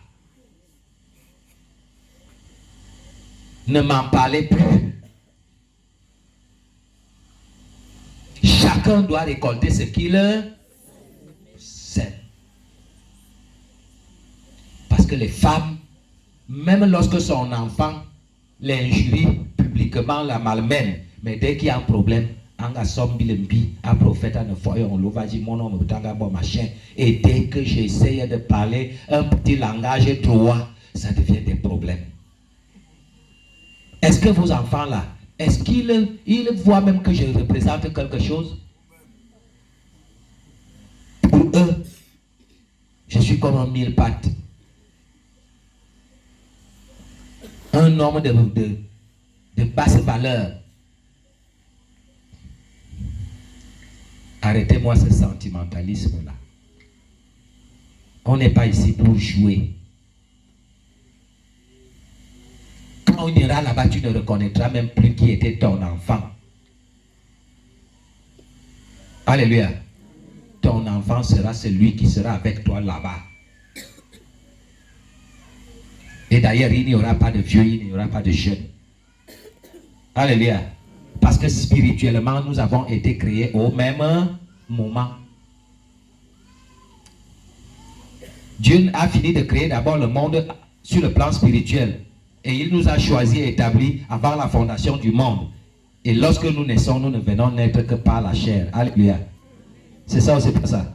Ne m'en parlez plus. Chacun doit récolter ce qu'il sait. Parce que les femmes, même lorsque son enfant l'injurie publiquement, la malmène, mais dès qu'il y a un problème, un prophète ne foyer, on l'ouvre, mon homme, machin. Et dès que j'essaye de parler un petit langage droit, ça devient des problèmes. Est-ce que vos enfants là, est-ce qu'ils voient même que je représente quelque chose? Pour eux, Je suis comme un mille pattes. Un homme de basse valeur. Arrêtez-moi ce sentimentalisme-là. On n'est pas ici pour jouer. Quand on ira là-bas, tu ne reconnaîtras même plus qui était ton enfant. Alléluia. Ton enfant sera celui qui sera avec toi là-bas. Et d'ailleurs, il n'y aura pas de vieux, il n'y aura pas de jeunes. Alléluia. Parce que spirituellement, nous avons été créés au même moment. Dieu a fini de créer d'abord le monde sur le plan spirituel. Et il nous a choisi et établi avant la fondation du monde. Et lorsque nous naissons, nous ne venons naître que par la chair. Alléluia. C'est ça ou c'est pas ça?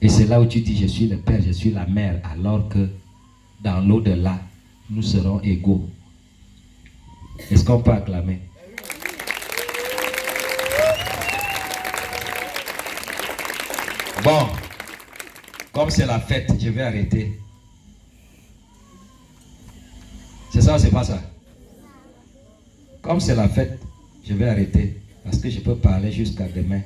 Et c'est là où tu dis, je suis le père, je suis la mère, alors que dans l'au-delà, nous serons égaux. Est-ce qu'on peut acclamer? Bon, comme c'est la fête, je vais arrêter. C'est ça ou c'est pas ça? Comme c'est la fête, je vais arrêter. Parce que je peux parler jusqu'à demain.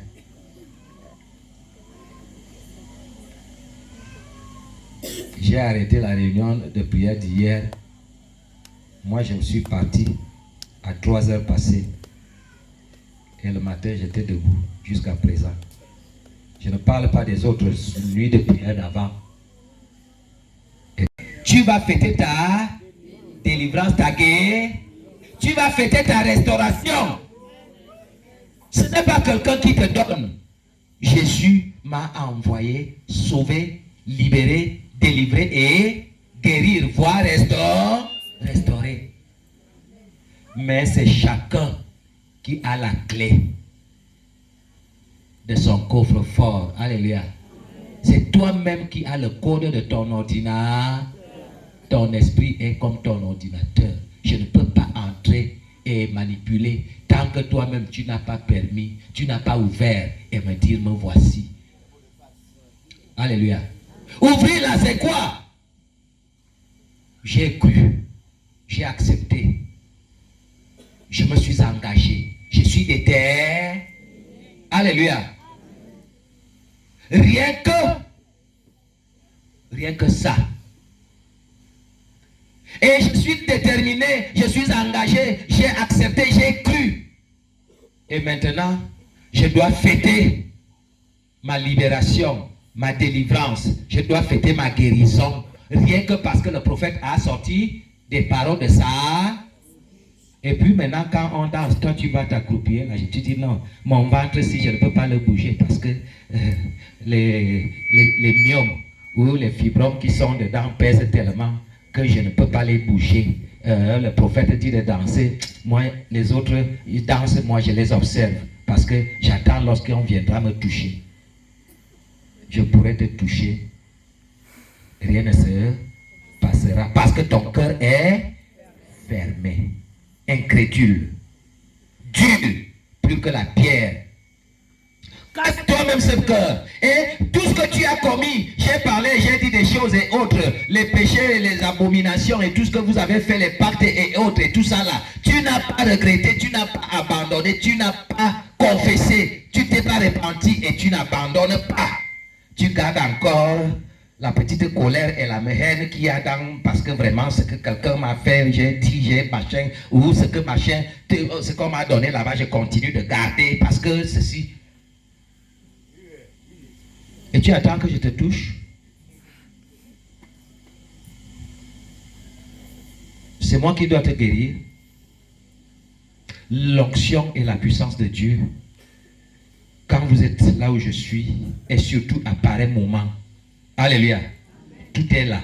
J'ai arrêté la réunion de prière d'hier. Moi, je me suis parti à 3 heures passées. Et le matin, j'étais debout jusqu'à présent. Je ne parle pas des autres nuits de prière d'avant. Tu vas fêter ta délivrance, ta guerre. Tu vas fêter ta restauration. Ce n'est pas quelqu'un qui te donne. Jésus m'a envoyé, sauver, libérer, délivrer et guérir, voire restaurer. Mais c'est chacun qui a la clé de son coffre-fort. Alléluia. C'est toi-même qui as le code de ton ordinateur. Ton esprit est comme ton ordinateur. Je ne peux pas entrer et manipuler tant que toi-même tu n'as pas permis, tu n'as pas ouvert et me dire me voici. Alléluia. Ouvrir là, c'est quoi? J'ai cru, j'ai accepté, je me suis engagé, je suis déterminé. Alléluia. Rien que ça. Et je suis déterminé, je suis engagé, j'ai accepté, j'ai cru. Et maintenant, je dois fêter ma libération, ma délivrance. Je dois fêter ma guérison. Rien que parce que le prophète a sorti des paroles de ça. Et puis maintenant, quand on danse, toi tu vas t'accroupir. Tu dis non, mon ventre, si je ne peux pas le bouger parce que les myomes ou les fibromes qui sont dedans pèsent tellement que je ne peux pas les bouger. Le prophète dit de danser. Moi, les autres, ils dansent, moi je les observe. Parce que j'attends lorsqu'on viendra me toucher. Je pourrais te toucher. Rien ne se passera. Parce que ton cœur est fermé. Incrédule. Dur. Plus que la pierre. Casse toi-même ce cœur. Et tout ce que tu as commis, j'ai parlé, j'ai dit des choses et autres, les péchés, les abominations et tout ce que vous avez fait, les pactes et autres, et tout ça là, tu n'as pas regretté, tu n'as pas abandonné, tu n'as pas confessé, tu t'es pas repenti et tu n'abandonnes pas. Tu gardes encore la petite colère et la haine qu'il y a dans, parce que vraiment ce que quelqu'un m'a fait, j'ai dit, j'ai machin, ou ce que machin, ce qu'on m'a donné là-bas, je continue de garder parce que ceci. Et tu attends que je te touche? C'est moi qui dois te guérir. L'onction et la puissance de Dieu, quand vous êtes là où je suis, et surtout à pareil moment, alléluia, tout est là.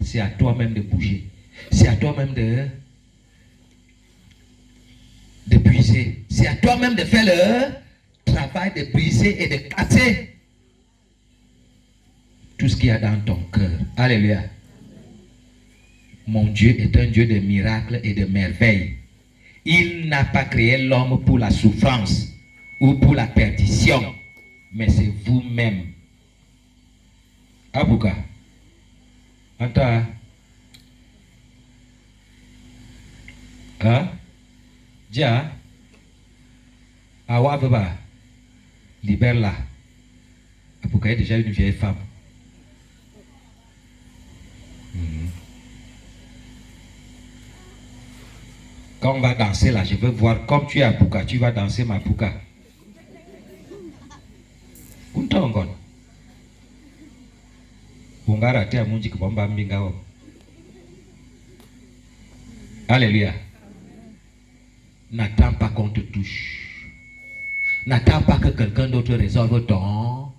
C'est à toi-même de bouger. C'est à toi-même de puiser. C'est à toi-même de faire le travail de briser et de casser tout ce qu'il y a dans ton cœur. Alléluia. Mon Dieu est un Dieu de miracles et de merveilles. Il n'a pas créé l'homme pour la souffrance ou pour la perdition, mais c'est vous-même Abuka. Anta. Hein? Dia. Awa Baba. Libère-la. Abuka est déjà une vieille femme. Quand on va danser là, je veux voir, comme tu es à Puka, tu vas danser ma Puka. Untongon. Bungara te amunji kubomba mbingao. Alléluia. N'attends pas qu'on te touche. N'attends pas que quelqu'un d'autre résolve ton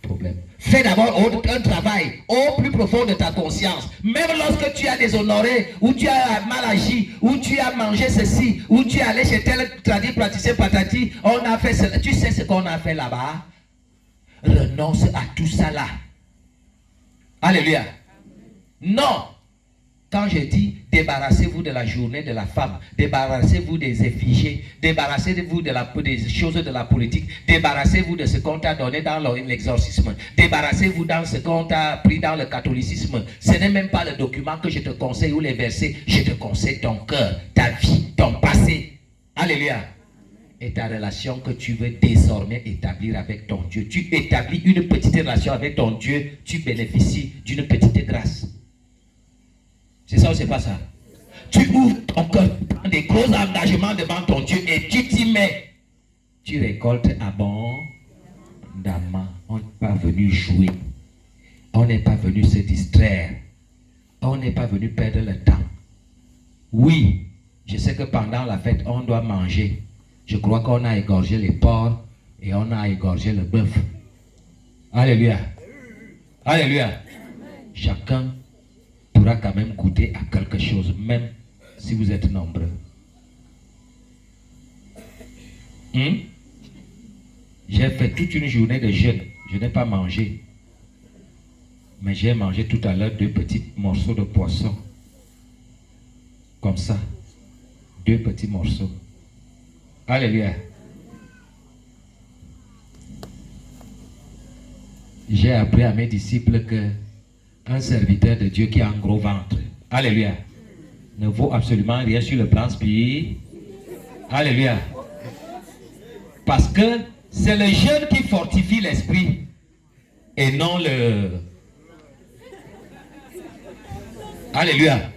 problème. Fais d'abord un travail au plus profond de ta conscience. Même lorsque tu as déshonoré, ou tu as mal agi, ou tu as mangé ceci, ou tu es allé chez tel tradit praticien patati, on a fait cela. Tu sais ce qu'on a fait là-bas? Renonce à tout ça là. Alléluia. Non. Quand je dis débarrassez-vous de la journée de la femme, débarrassez-vous des effigies, débarrassez-vous des choses de la politique, débarrassez-vous de ce qu'on t'a donné dans l'exorcisme, débarrassez-vous dans ce qu'on t'a pris dans le catholicisme. Ce n'est même pas le document que je te conseille ou les versets, je te conseille ton cœur, ta vie, ton passé. Alléluia. Et ta relation que tu veux désormais établir avec ton Dieu. Tu établis une petite relation avec ton Dieu, tu bénéficies d'une petite grâce. C'est ça ou c'est pas ça? Tu ouvres ton cœur dans des gros engagements devant ton Dieu et tu t'y mets. Tu récoltes abondamment. On n'est pas venu jouer. On n'est pas venu se distraire. On n'est pas venu perdre le temps. Oui, je sais que pendant la fête, on doit manger. Je crois qu'on a égorgé les porcs et on a égorgé le bœuf. Alléluia. Alléluia. Chacun pourra quand même goûter à quelque chose, même si vous êtes nombreux. J'ai fait toute une journée de jeûne. Je n'ai pas mangé. Mais j'ai mangé tout à l'heure 2 petits morceaux de poisson. Comme ça. 2 petits morceaux. Alléluia. J'ai appris à mes disciples que un serviteur de Dieu qui a un gros ventre, alléluia, ne vaut absolument rien sur le plan spirituel. Alléluia. Parce que c'est le jeûne qui fortifie l'esprit et non le... Alléluia.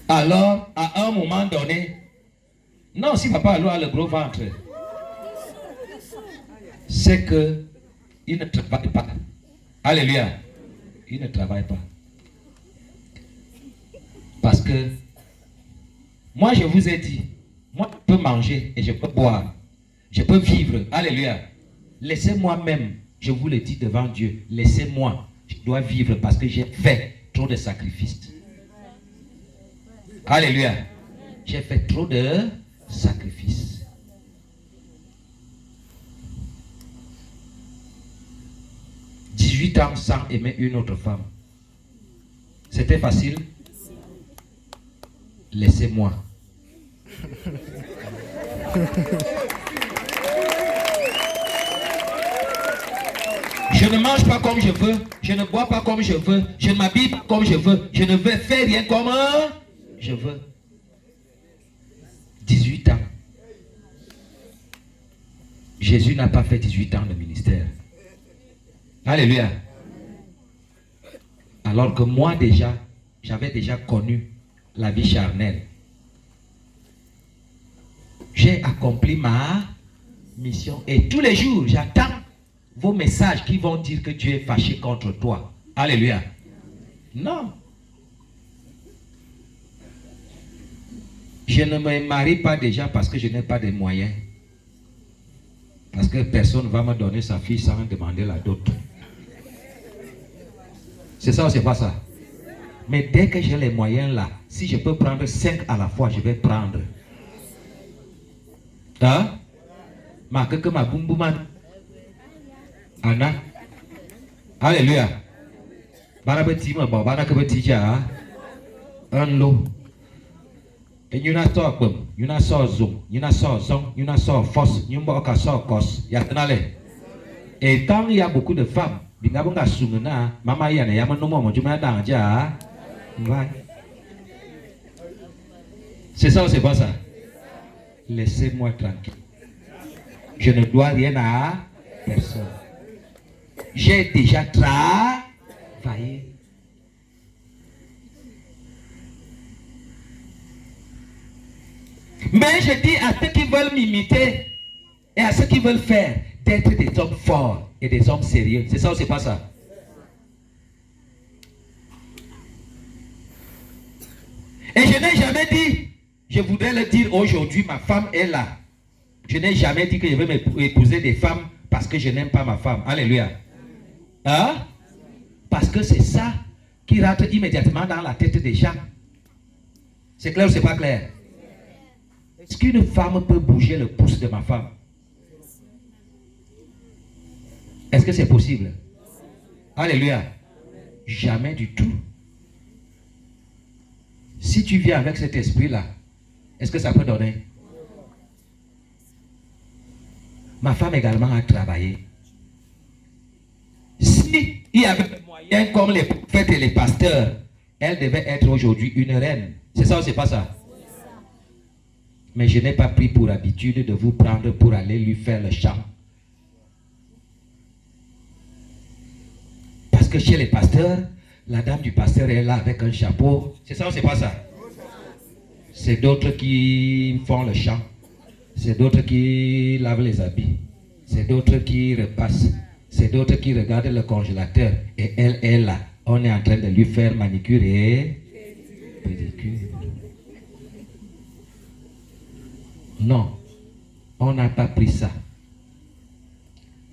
Alors, à un moment donné, non, si papa a le gros ventre, c'est que il ne travaille pas. Alléluia. Il ne travaille pas. Parce que moi je vous ai dit, moi je peux manger et je peux boire. Je peux vivre. Alléluia. Laissez-moi même, je vous le dis devant Dieu, laissez-moi. Je dois vivre parce que j'ai fait trop de sacrifices. Alléluia. J'ai fait trop de sacrifices. Ans sans aimer une autre femme. C'était facile? Laissez-moi. Je ne mange pas comme je veux, je ne bois pas comme je veux, je ne m'habille pas comme je veux, je ne veux faire rien comme je veux. 18 ans. Jésus n'a pas fait 18 ans de ministère. Alléluia. Alors que moi déjà, j'avais déjà connu la vie charnelle. J'ai accompli ma mission. Et tous les jours, j'attends vos messages qui vont dire que Dieu est fâché contre toi. Alléluia. Non. Je ne me marie pas déjà parce que je n'ai pas de moyens. Parce que personne ne va me donner sa fille sans demander la dot. C'est ça ou c'est pas ça? Mais dès que j'ai les moyens là, si je peux prendre 5 à la fois, je vais prendre. Hein? Ma que ma boum. Anna. Alléluia. Barabeti ma babana que petit ja. Un lot. Et nous avons nous avons zoom, nous avons zong, nous avons force, nous avons cos. Et quand il y a beaucoup de femmes, maman y a c'est ça ou c'est pas ça? Laissez-moi tranquille. Je ne dois rien à personne. J'ai déjà travaillé. Mais je dis à ceux qui veulent m'imiter et à ceux qui veulent faire d'être des hommes forts et des hommes sérieux. C'est ça ou c'est pas ça? Et je n'ai jamais dit, je voudrais le dire aujourd'hui, ma femme est là. Je n'ai jamais dit que je vais m'épouser des femmes parce que je n'aime pas ma femme. Alléluia. Hein? Parce que c'est ça qui rentre immédiatement dans la tête des gens. C'est clair ou c'est pas clair? Est-ce qu'une femme peut bouger le pouce de ma femme? Est-ce que c'est possible? Alléluia. Jamais du tout. Si tu viens avec cet esprit-là, est-ce que ça peut donner? Ma femme également a travaillé. Si il y avait des moyens comme les prophètes et les pasteurs, elle devait être aujourd'hui une reine. C'est ça ou c'est pas ça? Mais je n'ai pas pris pour habitude de vous prendre pour aller lui faire le chant. Parce que chez les pasteurs, la dame du pasteur est là avec un chapeau. C'est ça ou c'est pas ça? C'est d'autres qui font le chant. C'est d'autres qui lavent les habits. C'est d'autres qui repassent. C'est d'autres qui regardent le congélateur. Et elle est là. On est en train de lui faire manicure et pédicure. Non. On n'a pas pris ça.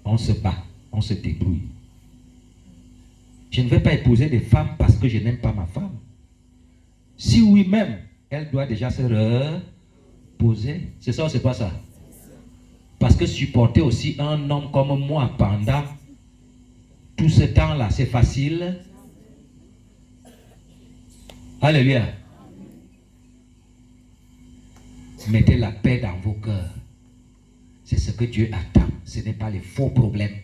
On se bat. On se débrouille. Je ne vais pas épouser des femmes parce que je n'aime pas ma femme. Si oui même, elle doit déjà se reposer. C'est ça ou c'est pas ça? Parce que supporter aussi un homme comme moi pendant tout ce temps-là, c'est facile. Alléluia. Mettez la paix dans vos cœurs. C'est ce que Dieu attend. Ce n'est pas les faux problèmes.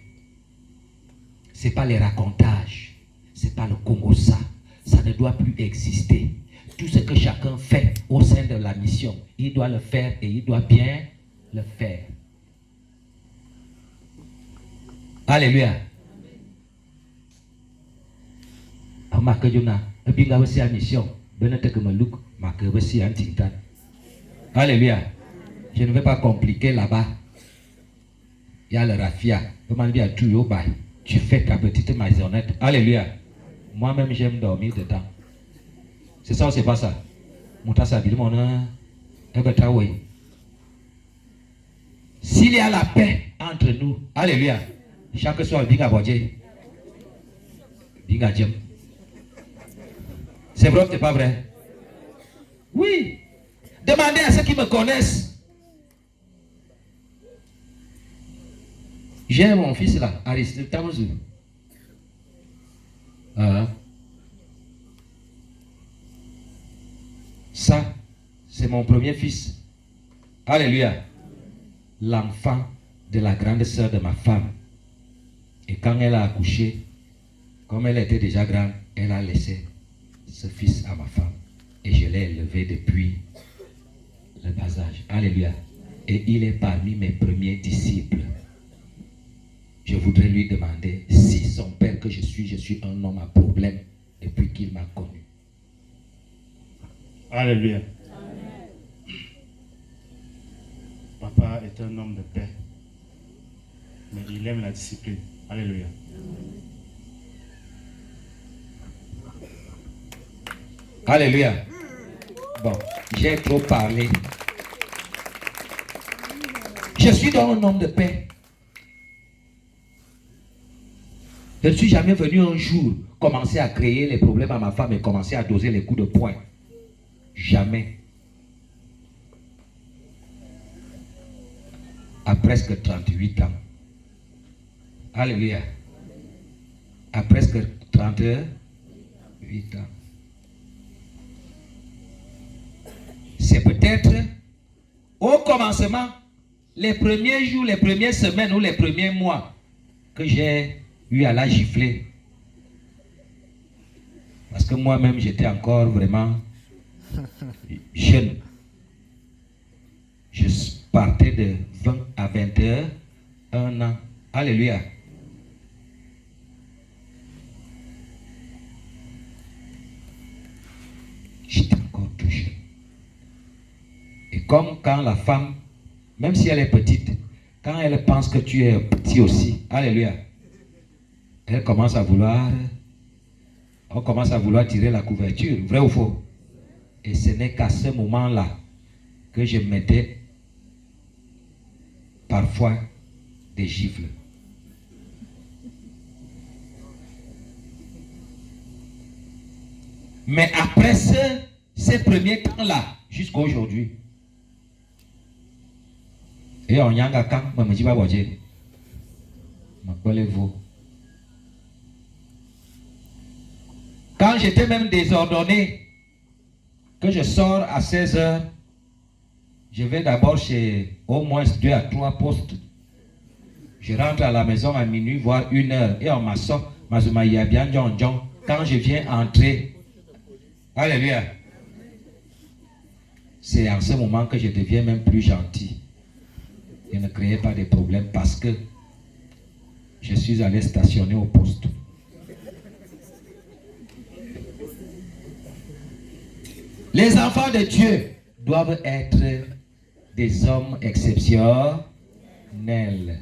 Ce n'est pas les racontages. Ce n'est pas le Congo-ça. Ça ne doit plus exister. Tout ce que chacun fait au sein de la mission, il doit le faire et il doit bien le faire. Alléluia. Alléluia. Je ne vais pas compliquer là-bas. Il y a le raffia. Tu fais ta petite maisonnette. Alléluia. Moi-même, j'aime dormir dedans. C'est ça ou c'est pas ça? S'il y a la paix entre nous, alléluia, chaque soir, c'est vrai ou c'est pas vrai? Oui. Demandez à ceux qui me connaissent. J'ai mon fils là, Aristide Tamazou. Ça, c'est mon premier fils. Alléluia. L'enfant de la grande sœur de ma femme. Et quand elle a accouché, comme elle était déjà grande, elle a laissé ce fils à ma femme. Et je l'ai élevé depuis le bas âge. Alléluia. Et il est parmi mes premiers disciples. Je voudrais lui demander si son père que je suis un homme à problème depuis qu'il m'a connu. Alléluia. Amen. Papa est un homme de paix, mais il aime la discipline. Alléluia. Alléluia. Bon, j'ai trop parlé. Je suis donc un homme de paix. Je ne suis jamais venu un jour commencer à créer les problèmes à ma femme et commencer à doser les coups de poing. Jamais. À presque 38 ans. Alléluia. À presque 38 ans. C'est peut-être au commencement, les premiers jours, les premières semaines ou les premiers mois que j'ai eu à la gifler. Parce que moi-même, j'étais encore vraiment jeune. Je partais de 20 à 21 ans. Alléluia. J'étais encore tout jeune. Et comme quand la femme, même si elle est petite, quand elle pense que tu es petit aussi, alléluia, elle commence à vouloir, on commence à vouloir tirer la couverture, vrai ou faux? Et ce n'est qu'à ce moment-là que je mettais parfois des gifles. Mais après ces premiers temps-là, jusqu'à aujourd'hui, et on y a quand me dit pas vous. Quand j'étais même désordonné, que je sors à 16 heures, je vais d'abord chez au moins 2 à 3 postes. Je rentre à la maison à minuit, voire 1 heure, et on m'assort, quand je viens entrer. Alléluia. C'est en ce moment que je deviens même plus gentil. Je ne créais pas de problème parce que je suis allé stationner au poste. Les enfants de Dieu doivent être des hommes exceptionnels.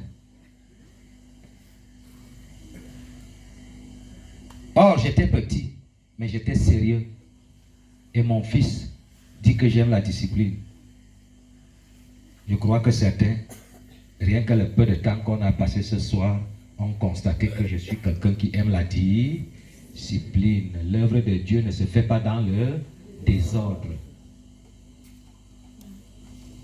Or, j'étais petit, mais j'étais sérieux. Et mon fils dit que j'aime la discipline. Je crois que certains, rien que le peu de temps qu'on a passé ce soir, ont constaté que je suis quelqu'un qui aime la discipline. L'œuvre de Dieu ne se fait pas dans le désordre.